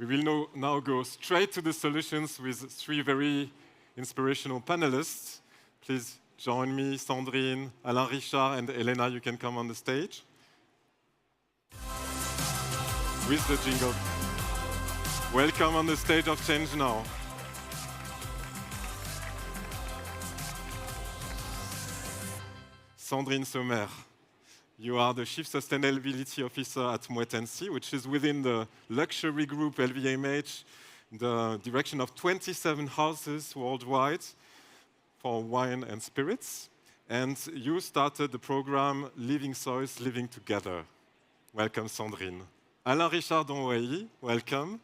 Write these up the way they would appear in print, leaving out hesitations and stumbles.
We will now go straight to the solutions with three very inspirational panelists. Please join me, Sandrine, Alain-Richard, and Elena. You can come on the stage. With the jingle. Welcome on the stage of ChangeNOW. Sandrine Sommer, you are the Chief Sustainability Officer at Moët Hennessy, which is within the luxury group LVMH, the direction of 27 houses worldwide for wine and spirits. And you started the program Living Soils, Living Together. Welcome, Sandrine. Alain-Richard Donwahi, welcome.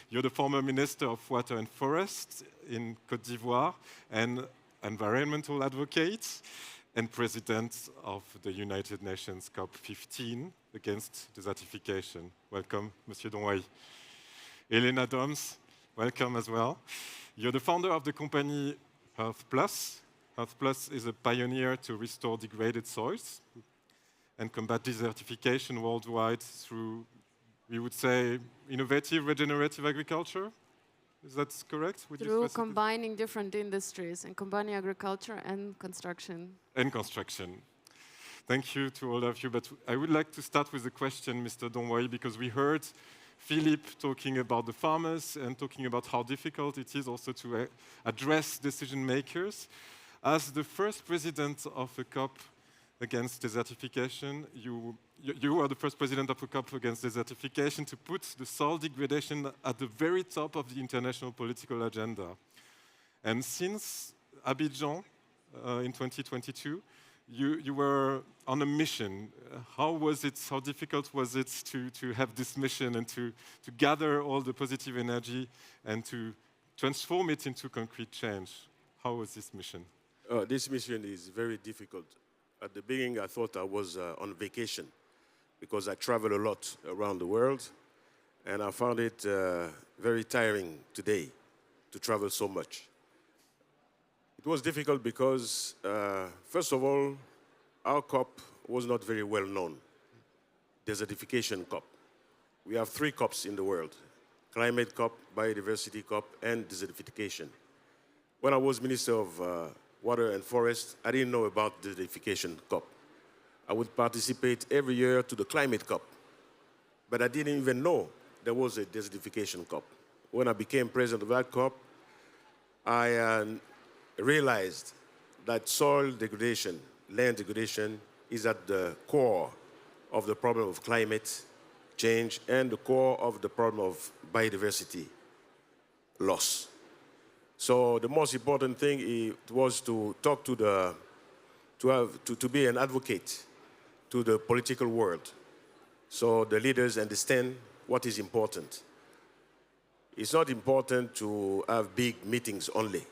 You're the former Minister of Water and Forests in Côte d'Ivoire and environmental advocate and President of the United Nations COP15 against desertification. Welcome, Monsieur Donwahi. Elena Doms, welcome as well. You're the founder of the company Earth Plus. Earth Plus is a pioneer to restore degraded soils and combat desertification worldwide through, we would say, innovative regenerative agriculture. Is that correct? Through combining different industries and combining agriculture and construction. And construction. Thank you to all of you. But I would like to start with a question, Mr. Donwahi, because we heard Philippe talking about the farmers and talking about how difficult it is also to address decision makers. As the first president of a COP against desertification, you are the first president of a COP against desertification to put the soil degradation at the very top of the international political agenda. And since Abidjan in 2022, you were on a mission. How difficult was it to have this mission and to gather all the positive energy and to transform it into concrete change? How was this mission? This mission is very difficult. At the beginning, I thought I was on vacation because I travel a lot around the world, and I found it very tiring today to travel so much. It was difficult because, first of all, our COP was not very well known, Desertification COP. We have 3 COPs in the world, Climate COP, Biodiversity COP, and Desertification. When I was Minister of Water and Forest, I didn't know about the Desertification COP. I would participate every year to the Climate COP, but I didn't even know there was a Desertification COP. When I became president of that COP, I realized that soil degradation, land degradation, is at the core of the problem of climate change and the core of the problem of biodiversity loss. So the most important thing was to talk to to be an advocate to the political world, so the leaders understand what is important. It's not important to have big meetings only.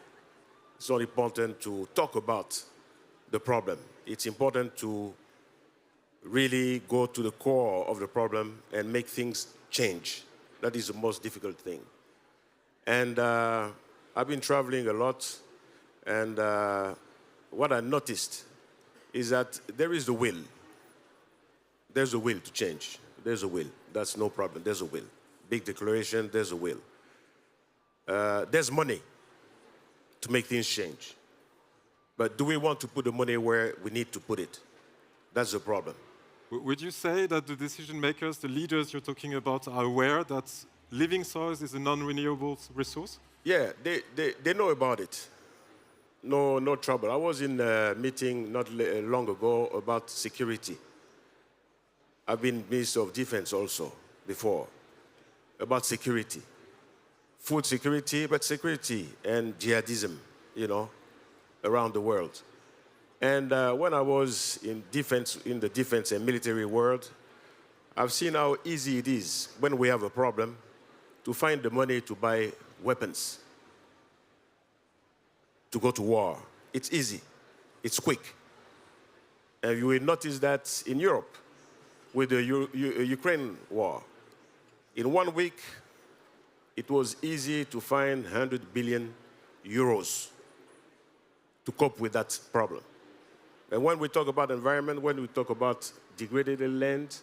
It's not important to talk about the problem. It's important to really go to the core of the problem and make things change. That is the most difficult thing. And I've been traveling a lot, and what I noticed is that there is the will. There's a will to change. There's a will. That's no problem. There's a will. Big declaration, there's a will. There's money to make things change. But do we want to put the money where we need to put it? That's the problem. Would you say that the decision makers, the leaders you're talking about, are aware that living soils is a non-renewable resource? Yeah, they know about it. No trouble. I was in a meeting not long ago about security. I've been Minister of Defense also before, about security. Food security, but security and jihadism, around the world. And when I was in the defense and military world, I've seen how easy it is when we have a problem to find the money to buy weapons, to go to war. It's easy, it's quick. And you will notice that in Europe, with the Ukraine war. In 1 week, it was easy to find 100 billion euros to cope with that problem. And when we talk about environment, when we talk about degraded land,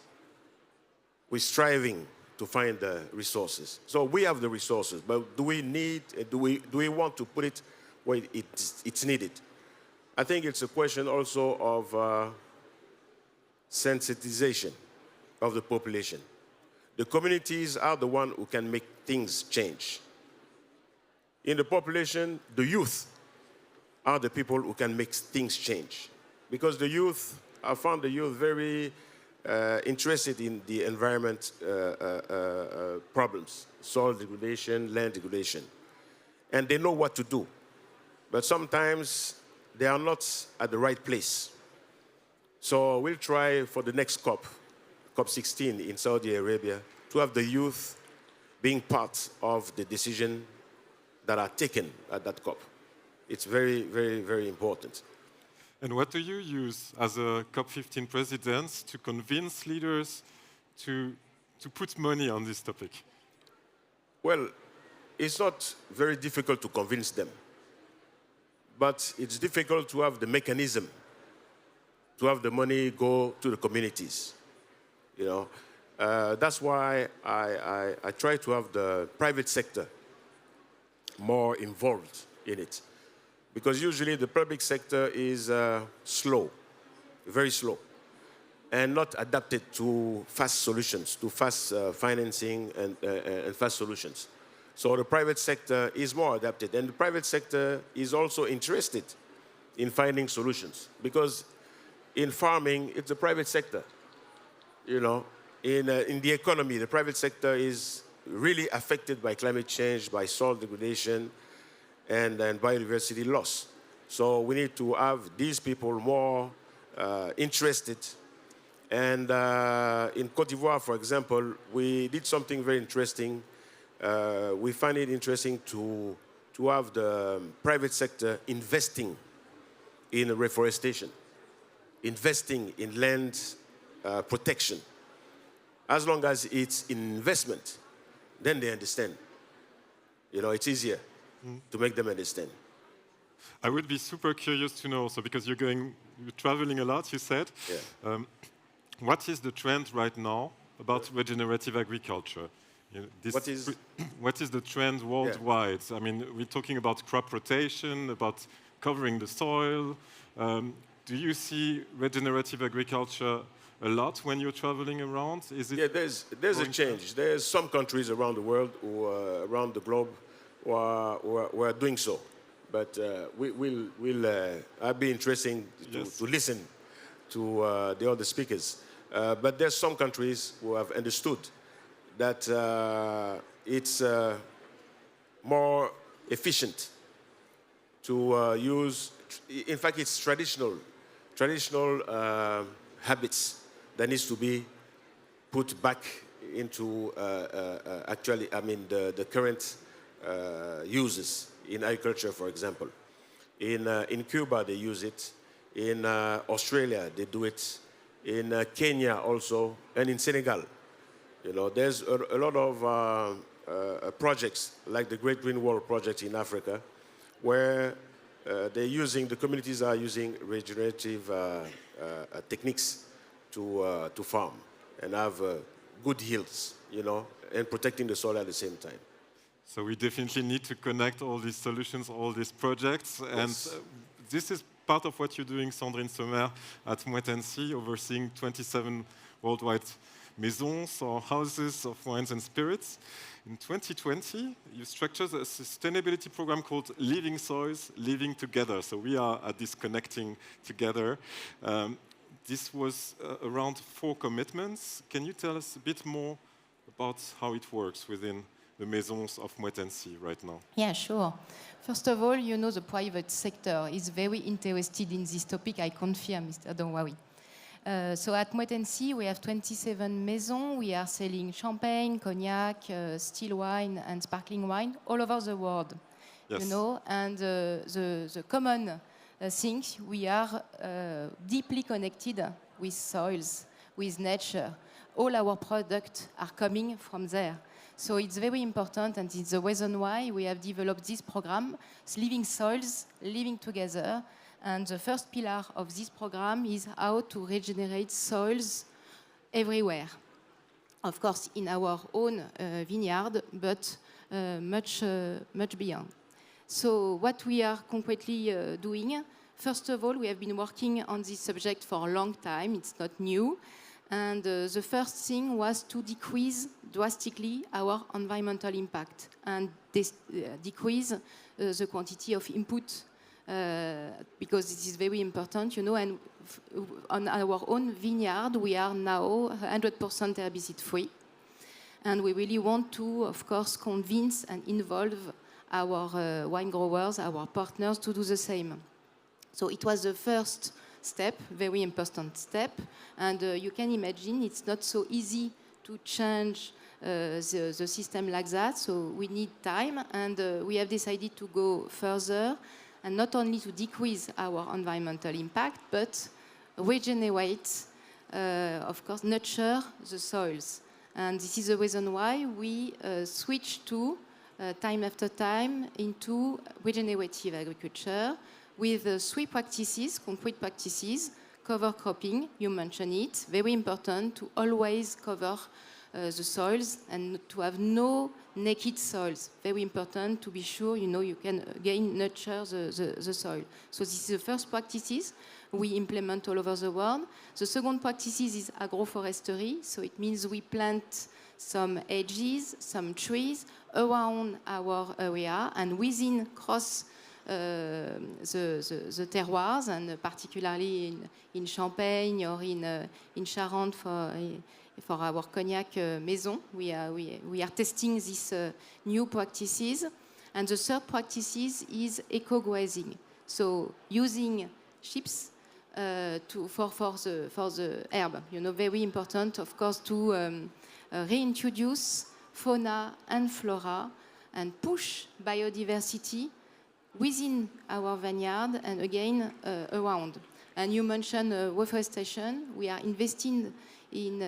we're striving to find the resources. So we have the resources, but do we want to put it where it's needed? I think it's a question also of sensitization of the population. The communities are the ones who can make things change. In the population, the youth are the people who can make things change. Because the youth, I found the youth very interested in the environment problems, soil degradation, land degradation. And they know what to do. But sometimes they are not at the right place. So we'll try for the next COP16 in Saudi Arabia, to have the youth being part of the decision that are taken at that COP. It's very, very, very important. And what do you use as a COP15 president to convince leaders to put money on this topic? Well, it's not very difficult to convince them. But it's difficult to have the mechanism, to have the money go to the communities. You know, that's why I try to have the private sector more involved in it. Because usually the public sector is slow, very slow, and not adapted to fast solutions, to fast financing and fast solutions. So the private sector is more adapted, and the private sector is also interested in finding solutions. Because in farming, it's the private sector. You know, in the economy, the private sector is really affected by climate change, by soil degradation, and biodiversity loss. So we need to have these people more interested. And in Côte d'Ivoire, for example, we did something very interesting. We find it interesting to have the private sector investing in reforestation, investing in land protection. As long as it's in investment, then they understand. You know, it's easier to make them understand. I would be super curious to know, so because you're traveling a lot, you said. Yeah. What is the trend right now about regenerative agriculture? You know, what is the trend worldwide? Yeah. I mean, we're talking about crop rotation, about covering the soil. Do you see regenerative agriculture a lot when you're traveling around? Is it? Yeah, there's a change. There's some countries around the world, around the globe, who are doing so. But I'd be interesting to listen to the other speakers. But there's some countries who have understood that it's more efficient to use. In fact, it's traditional habits that needs to be put back into the current uses in agriculture, for example. In Cuba, they use it. In Australia, they do it. In Kenya also, and in Senegal. You know, there's a lot of projects like the Great Green Wall project in Africa, where the communities are using regenerative techniques to farm and have good yields, you know, and protecting the soil at the same time. So we definitely need to connect all these solutions, all these projects, and this is part of what you're doing, Sandrine Sommer, at Moët Hennessy, overseeing 27 worldwide maisons or houses of wines and spirits. In 2020, you structured a sustainability program called Living Soils, Living Together. So we are at this connecting together. This was around 4 commitments. Can you tell us a bit more about how it works within the maisons of Moët Hennessy right now? Yeah, sure. First of all, you know, the private sector is very interested in this topic. I confirm, Mr. Donwahi. So at Moët Hennessy, we have 27 maisons. We are selling champagne, cognac, still wine, and sparkling wine all over the world. Yes. You know, and the common thing, we are deeply connected with soils, with nature. All our products are coming from there. So it's very important, and it's the reason why we have developed this program, Living Soils, Living Together. And the first pillar of this program is how to regenerate soils everywhere. of course, in our own vineyard, but much beyond. So what we are concretely doing, first of all, we have been working on this subject for a long time. It's not new. And the first thing was to decrease drastically our environmental impact and decrease the quantity of input because this is very important, you know, and on our own vineyard, we are now 100% herbicide-free. And we really want to, of course, convince and involve our wine growers, our partners, to do the same. So it was the first step, very important step. And you can imagine it's not so easy to change the system like that. So we need time. And we have decided to go further and not only to decrease our environmental impact, but regenerate, of course, nurture the soils. And this is the reason why we switch to, time after time, into regenerative agriculture with 3 practices, concrete practices: cover cropping, you mentioned it, very important to always cover the soils and to have no naked soils. Very important to be sure, you know, you can again nurture the soil. So this is the first practices we implement all over the world. The second practices is agroforestry. So it means we plant some hedges, some trees around our area and within cross the terroirs, and particularly in Champagne or in Charente for our cognac maison. We are testing these new practices. And the third practices is eco-grazing. So using ships for the herb. You know, very important, of course, to reintroduce fauna and flora and push biodiversity within our vineyard and again around. And you mentioned reforestation. We are investing in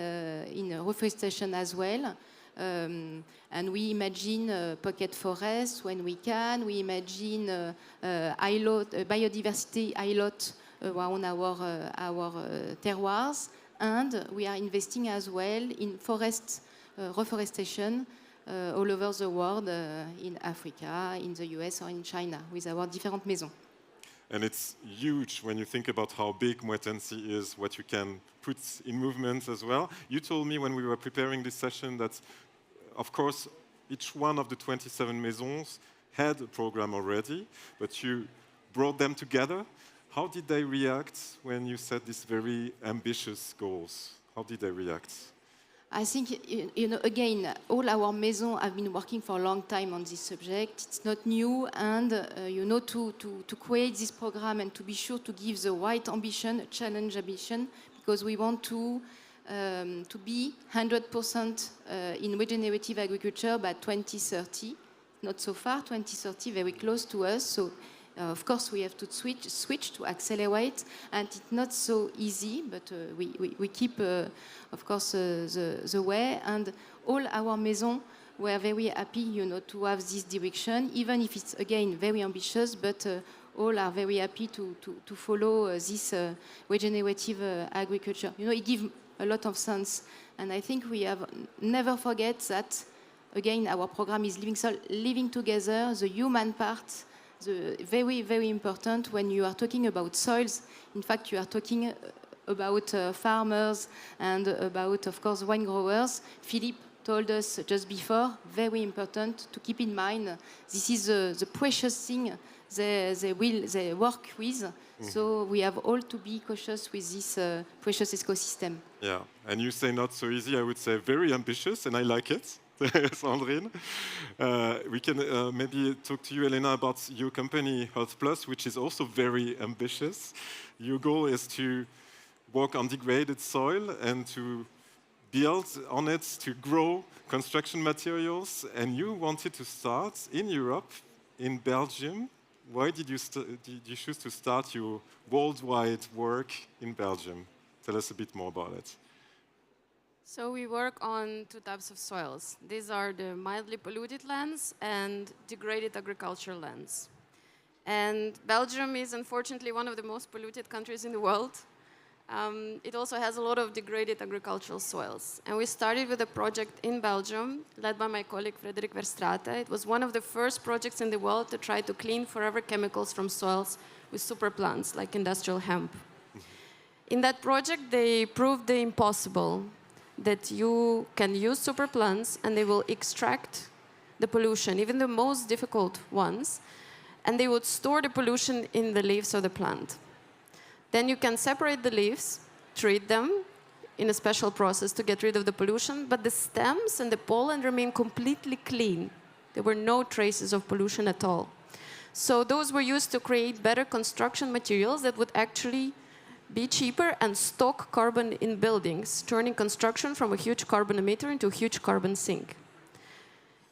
reforestation as well. And we imagine pocket forests when we can. We imagine biodiversity islet around our terroirs. And we are investing as well in forest reforestation all over the world, in Africa, in the US, or in China, with our different maisons. And it's huge when you think about how big Moët Hennessy is, what you can put in movement as well. You told me when we were preparing this session that, of course, each one of the 27 maisons had a program already, but you brought them together. How did they react when you set these very ambitious goals? How did they react? I think, you know, again, all our maisons have been working for a long time on this subject. It's not new, and you know, to create this program and to be sure to give the right ambition, challenge ambition, because we want to be 100% in regenerative agriculture by 2030. Not so far, 2030, very close to us. So. Of course, we have to switch to accelerate, and it's not so easy, but we keep, of course, the way. And all our maisons were very happy, you know, to have this direction, even if it's, again, very ambitious, but all are very happy to follow this regenerative agriculture. You know, it gives a lot of sense. And I think we have never forget that, again, our program is living together, the human part, very, very important when you are talking about soils. In fact, you are talking about farmers and about, of course, wine growers. Philippe told us just before, very important to keep in mind, this is the precious thing they work with. Mm-hmm. So we have all to be cautious with this precious ecosystem. Yeah, and you say not so easy, I would say very ambitious, and I like it. Sandrine. We can maybe talk to you, Elena, about your company, Health Plus, which is also very ambitious. Your goal is to work on degraded soil and to build on it to grow construction materials. And you wanted to start in Europe, in Belgium. Why did you choose to start your worldwide work in Belgium? Tell us a bit more about it. So we work on 2 types of soils. These are the mildly polluted lands and degraded agricultural lands. And Belgium is unfortunately one of the most polluted countries in the world. It also has a lot of degraded agricultural soils. And we started with a project in Belgium, led by my colleague Frederik Verstraete. It was one of the first projects in the world to try to clean forever chemicals from soils with super plants, like industrial hemp. In that project, they proved the impossible, that you can use super plants and they will extract the pollution, even the most difficult ones, and they would store the pollution in the leaves of the plant. Then you can separate the leaves, treat them in a special process to get rid of the pollution, but the stems and the pollen remain completely clean. There were no traces of pollution at all. So those were used to create better construction materials that would actually be cheaper and stock carbon in buildings, turning construction from a huge carbon emitter into a huge carbon sink.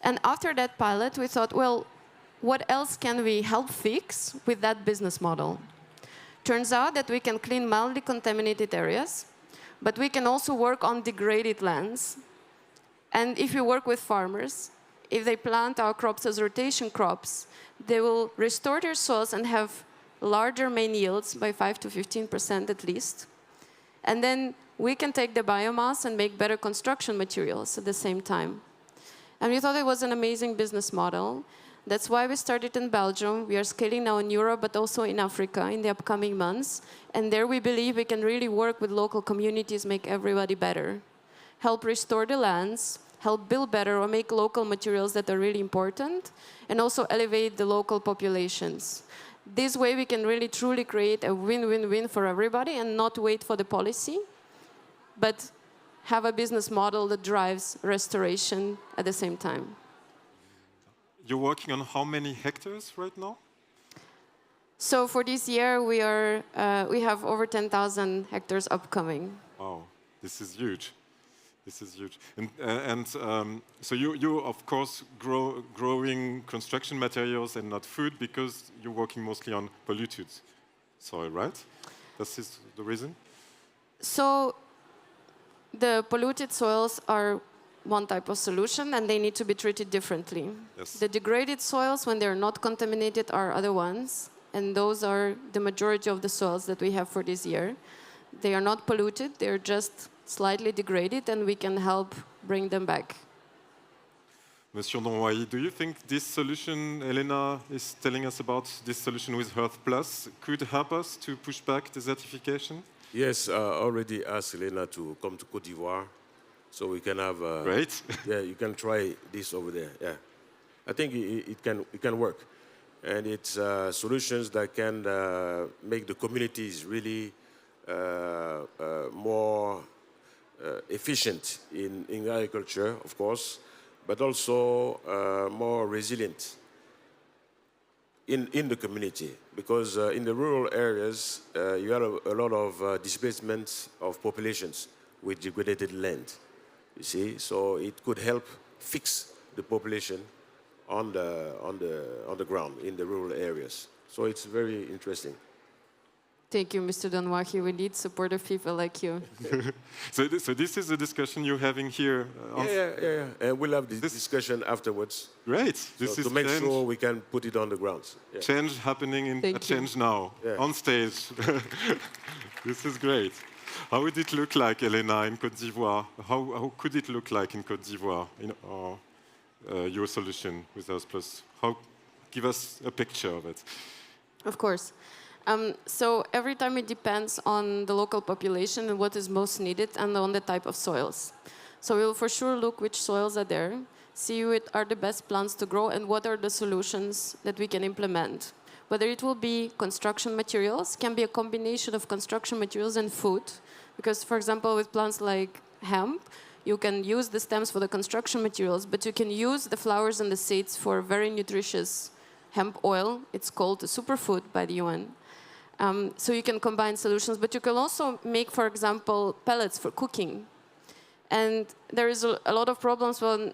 And after that pilot, we thought, well, what else can we help fix with that business model? Turns out that we can clean mildly contaminated areas, but we can also work on degraded lands. And if we work with farmers, if they plant our crops as rotation crops, they will restore their soils and have larger main yields by 5 to 15% at least. And then we can take the biomass and make better construction materials at the same time. And we thought it was an amazing business model. That's why we started in Belgium. We are scaling now in Europe, but also in Africa in the upcoming months. And there we believe we can really work with local communities, make everybody better. Help restore the lands, help build better or make local materials that are really important, and also elevate the local populations. This way we can really truly create a win-win-win for everybody and not wait for the policy, but have a business model that drives restoration at the same time. You're working on how many hectares right now? So for this year, we have over 10,000 hectares upcoming. Wow, this is huge. This is huge. So you of course, growing construction materials and not food because you're working mostly on polluted soil, right? This is the reason? So the polluted soils are one type of solution, and they need to be treated differently. Yes. The degraded soils, when they're not contaminated, are other ones, and those are the majority of the soils that we have for this year. They are not polluted, they're just slightly degraded, and we can help bring them back. Monsieur Donwahi, do you think this solution Elena is telling us about, this solution with Earth Plus, could help us to push back desertification? Yes, I already asked Elena to come to Côte d'Ivoire, so we can have. Great. Yeah, you can try this over there. Yeah, I think it can work, and it's solutions that can make the communities really more efficient in agriculture, of course, but also more resilient in the community, because in the rural areas you have a lot of displacement of populations with degraded land. You see, so it could help fix the population on the ground in the rural areas. So it's very interesting. Thank you, Mr. Donwahi. We need supportive people like you. So this is the discussion you're having here? Yeah. And we'll have this discussion afterwards. Great. This so is to make change, sure we can put it on the ground. Yeah. Change happening at ChangeNOW, on stage. This is great. How would it look like, Elena, in Côte d'Ivoire? How could it look like in Côte d'Ivoire, your solution with Earth Plus? Give us a picture of it. Of course. So every time it depends on the local population and what is most needed and on the type of soils. So we'll for sure look which soils are there, see what are the best plants to grow and what are the solutions that we can implement. Whether it will be construction materials, can be a combination of construction materials and food. Because, for example, with plants like hemp, you can use the stems for the construction materials, but you can use the flowers and the seeds for very nutritious hemp oil. It's called a superfood by the UN. So you can combine solutions, but you can also make, for example, pellets for cooking. And there is a lot of problems when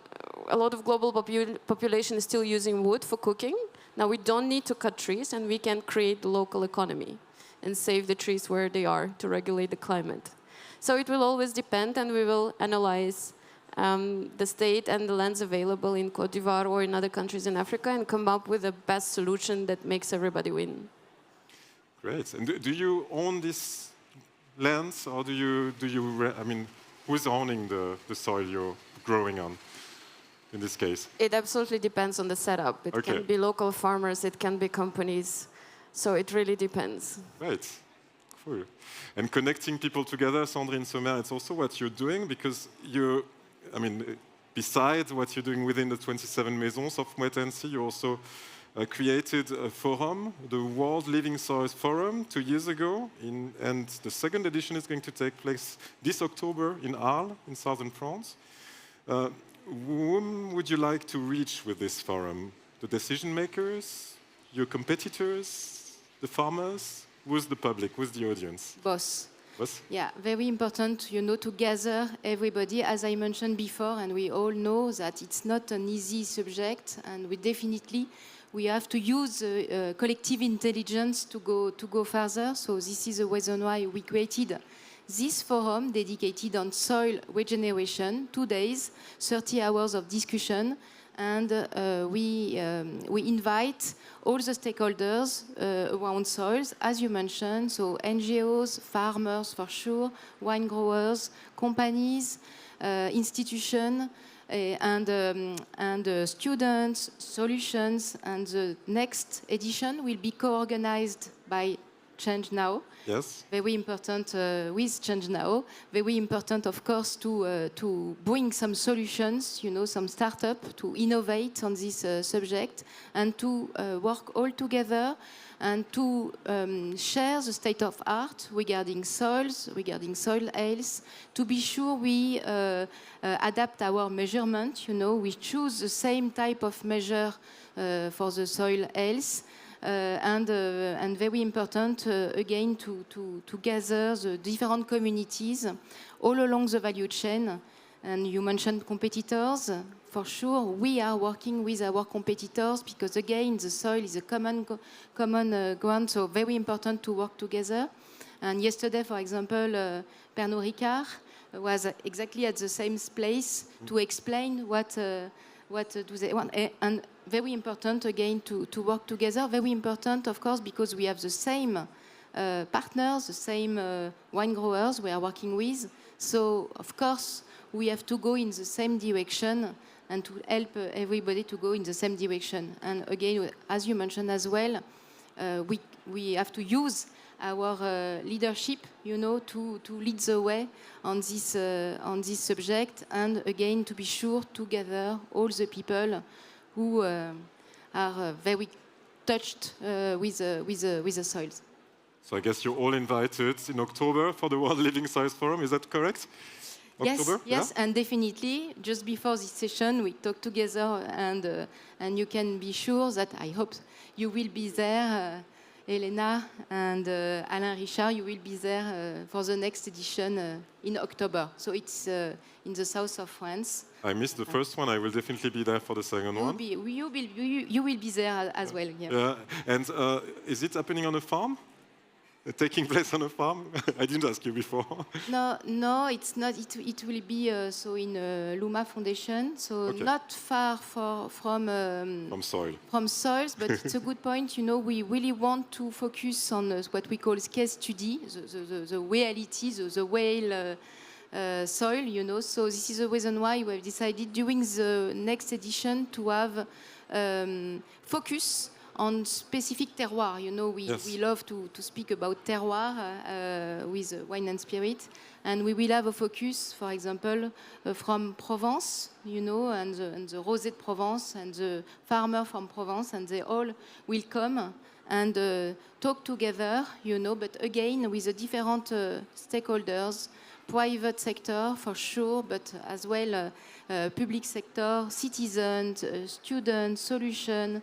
a lot of global population is still using wood for cooking. Now we don't need to cut trees, and we can create the local economy and save the trees where they are to regulate the climate. So it will always depend, and we will analyze the state and the lands available in Côte d'Ivoire or in other countries in Africa and come up with the best solution that makes everybody win. Great. And do you own this lands, or I mean, who's owning the soil you're growing on in this case? It absolutely depends on the setup. It Okay. can be local farmers, it can be companies. So it really depends. Right. Cool. And connecting people together, Sandrine, Sommer, it's also what you're doing because besides what you're doing within the 27 maisons of Moët Hennessy, you also created a forum, the World Living Soils Forum, 2 years ago, and the second edition is going to take place this October in Arles, in southern France. Whom would you like to reach with this forum? The decision makers, your competitors, the farmers? Who's the public? Who's the audience? Both. Both? Yeah, very important, to gather everybody, as I mentioned before, and we all know that it's not an easy subject, and we have to use collective intelligence to go further. So this is the reason why we created this forum dedicated on soil regeneration, 2 days, 30 hours of discussion, and we invite all the stakeholders around soils, as you mentioned, so NGOs, farmers for sure, wine growers, companies, institutions, and students, solutions, and the next edition will be co-organized by ChangeNOW. Yes. Very important with ChangeNOW. Very important, of course, to bring some solutions, some startup to innovate on this subject and to work all together and to share the state of art regarding soils, regarding soil health, to be sure we adapt our measurement. We choose the same type of measure for the soil health. And very important, again, to gather the different communities all along the value chain. And you mentioned competitors. For sure, we are working with our competitors because, again, the soil is a common ground, so very important to work together. And yesterday, for example, Pernod Ricard was exactly at the same place to explain what do they want. And very important, again, to work together. Very important, of course, because we have the same partners, the same wine growers we are working with. So, of course, we have to go in the same direction and to help everybody to go in the same direction. And again, as you mentioned as well, we have to use our leadership, to lead the way on this subject, and again, to be sure to gather all the people who are very touched with the soils. So I guess you're all invited in October for the World Living Soils Forum, is that correct? October? Yes, yeah? And definitely, just before this session, we talk together, and you can be sure that I hope you will be there, Elena and Alain-Richard, you will be there for the next edition in October. So it's in the south of France. I missed the first one. I will definitely be there for the second one. You will be there as well. Yeah. Yeah. And is it happening on a farm? Taking place on a farm? I didn't ask you before. No, it's not. It will be so in Luma Foundation, so okay. Not far from soil. From soils, but it's a good point. We really want to focus on what we call case study, the reality, the whale soil. So this is the reason why we have decided during the next edition to have focus on specific terroir. Yes. We love to speak about terroir with wine and spirit. And we will have a focus, for example, from Provence, and the rosé de Provence, and the farmer from Provence, and they all will come and talk together, but again, with the different stakeholders, private sector, for sure, but as well public sector, citizens, students, solution,